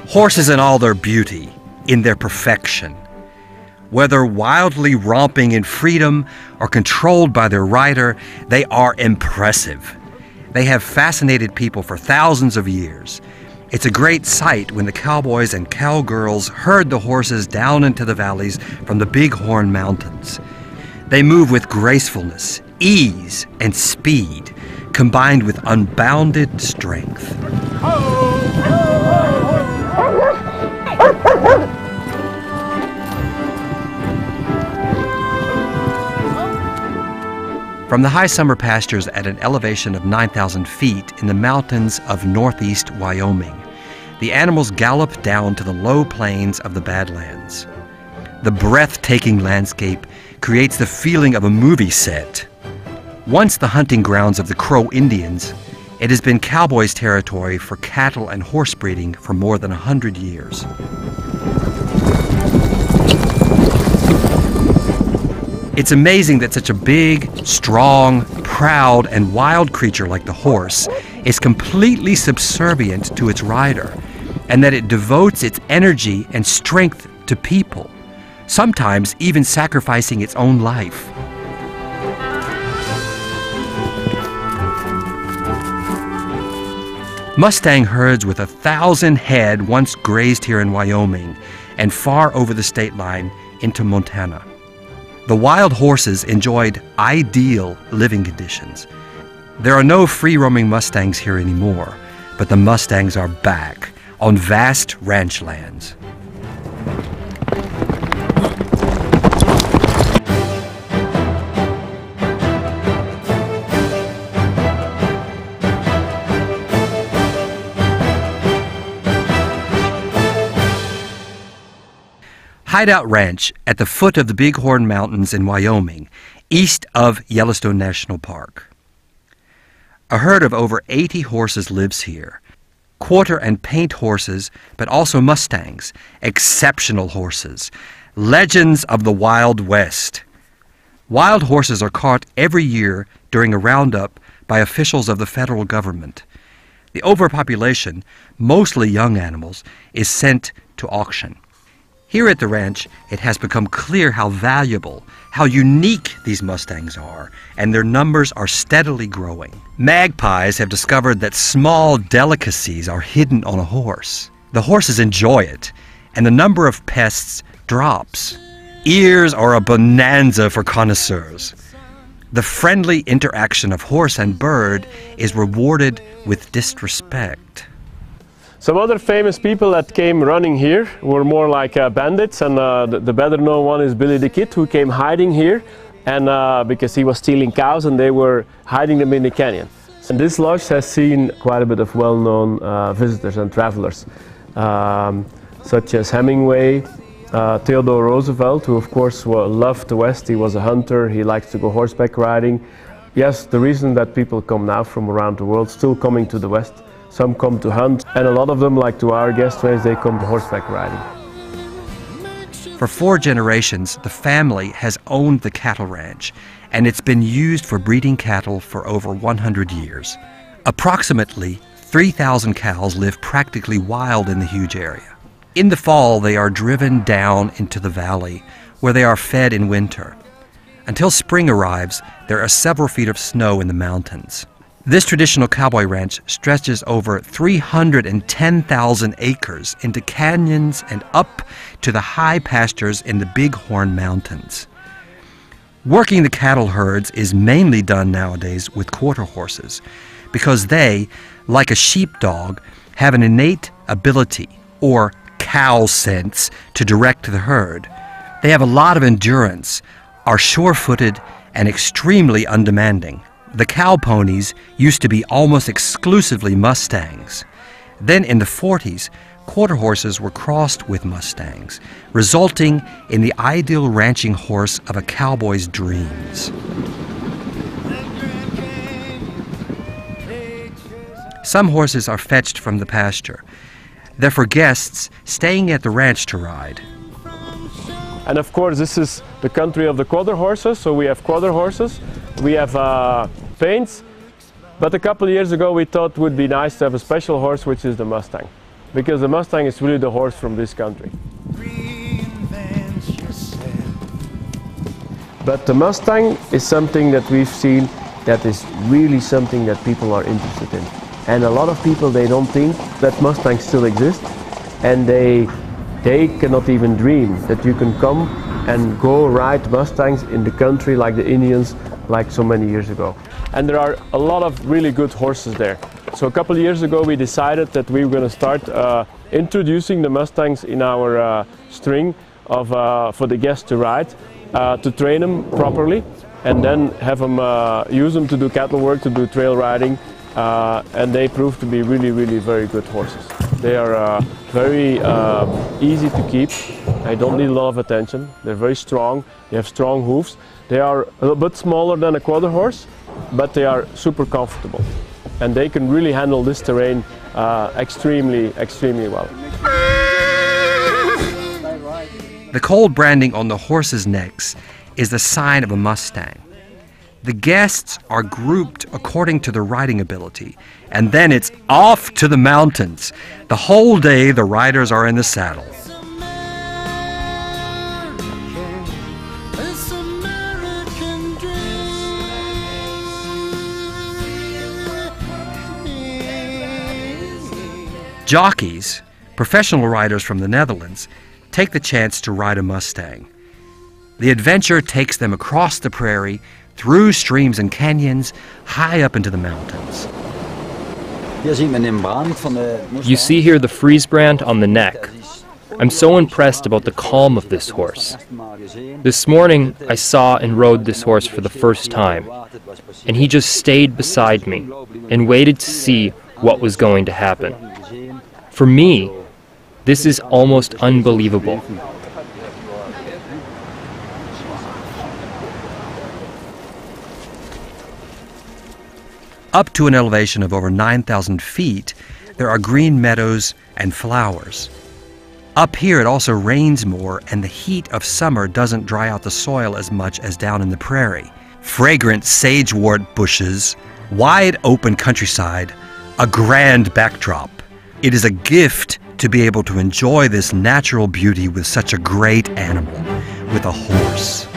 Horses in all their beauty, in their perfection. Whether wildly romping in freedom or controlled by their rider, they are impressive. They have fascinated people for thousands of years. It's a great sight when the cowboys and cowgirls herd the horses down into the valleys from the Bighorn Mountains. They move with gracefulness, ease, and speed, combined with unbounded strength. From the high summer pastures at an elevation of 9,000 feet in the mountains of northeast Wyoming, the animals gallop down to the low plains of the Badlands. The breathtaking landscape creates the feeling of a movie set. Once the hunting grounds of the Crow Indians, it has been cowboys' territory for cattle and horse breeding for more than 100 years. It's amazing that such a big, strong, proud, and wild creature like the horse is completely subservient to its rider, and that it devotes its energy and strength to people, sometimes even sacrificing its own life. Mustang herds with 1,000 head once grazed here in Wyoming and far over the state line into Montana. The wild horses enjoyed ideal living conditions. There are no free-roaming Mustangs here anymore, but the Mustangs are back on vast ranch lands. Hideout Ranch at the foot of the Bighorn Mountains in Wyoming, east of Yellowstone National Park. A herd of over 80 horses lives here. Quarter and paint horses, but also Mustangs, exceptional horses, legends of the Wild West. Wild horses are caught every year during a roundup by officials of the federal government. The overpopulation, mostly young animals, is sent to auction. Here at the ranch, it has become clear how valuable, how unique these Mustangs are, and their numbers are steadily growing. Magpies have discovered that small delicacies are hidden on a horse. The horses enjoy it, and the number of pests drops. Ears are a bonanza for connoisseurs. The friendly interaction of horse and bird is rewarded with disrespect. Some other famous people that came running here were more like bandits, and the better known one is Billy the Kid, who came hiding here, and because he was stealing cows and they were hiding them in the canyon. And this lodge has seen quite a bit of well-known visitors and travelers, such as Hemingway, Theodore Roosevelt, who of course loved the West. He was a hunter, he likes to go horseback riding. Yes, the reason that people come now from around the world, still coming to the West. Some come to hunt, and a lot of them, like to our guest ways, they come horseback riding. For 4 generations, the family has owned the cattle ranch, and it's been used for breeding cattle for over 100 years. Approximately 3,000 cows live practically wild in the huge area. In the fall, they are driven down into the valley, where they are fed in winter. Until spring arrives, there are several feet of snow in the mountains. This traditional cowboy ranch stretches over 310,000 acres into canyons and up to the high pastures in the Bighorn Mountains. Working the cattle herds is mainly done nowadays with quarter horses because they, like a sheepdog, have an innate ability, or cow sense, to direct the herd. They have a lot of endurance, are sure-footed, and extremely undemanding. The cow ponies used to be almost exclusively Mustangs. Then in the 40s, quarter horses were crossed with Mustangs, resulting in the ideal ranching horse of a cowboy's dreams. Some horses are fetched from the pasture. They're for guests staying at the ranch to ride. And of course, this is the country of the quarter horses, so we have quarter horses. We have paints, but a couple of years ago we thought it would be nice to have a special horse, which is the Mustang. because the Mustang is really the horse from this country. But the Mustang is something that we've seen that is really something that people are interested in. And a lot of people, they don't think that Mustangs still exist, and they cannot even dream that you can come and go ride Mustangs in the country like the Indians, like so many years ago. And there are a lot of really good horses there. So a couple of years ago we decided that we were going to start introducing the Mustangs in our string for the guests to ride, to train them properly, and then have them use them to do cattle work, to do trail riding, and they prove to be really, really very good horses. They are very easy to keep. They don't need a lot of attention. They're very strong. They have strong hooves. They are a little bit smaller than a quarter horse, but they are super comfortable. And they can really handle this terrain extremely, extremely well. The cold branding on the horses' necks is the sign of a Mustang. The guests are grouped according to their riding ability, and then it's off to the mountains. The whole day the riders are in the saddle. Jockeys, professional riders from the Netherlands, take the chance to ride a Mustang. The adventure takes them across the prairie, through streams and canyons, high up into the mountains. You see here the freeze brand on the neck. I'm so impressed about the calm of this horse. This morning I saw and rode this horse for the first time, and he just stayed beside me and waited to see what was going to happen. For me, this is almost unbelievable. Up to an elevation of over 9,000 feet, there are green meadows and flowers. Up here it also rains more, and the heat of summer doesn't dry out the soil as much as down in the prairie. Fragrant sagewort bushes, wide open countryside, a grand backdrop. It is a gift to be able to enjoy this natural beauty with such a great animal, with a horse.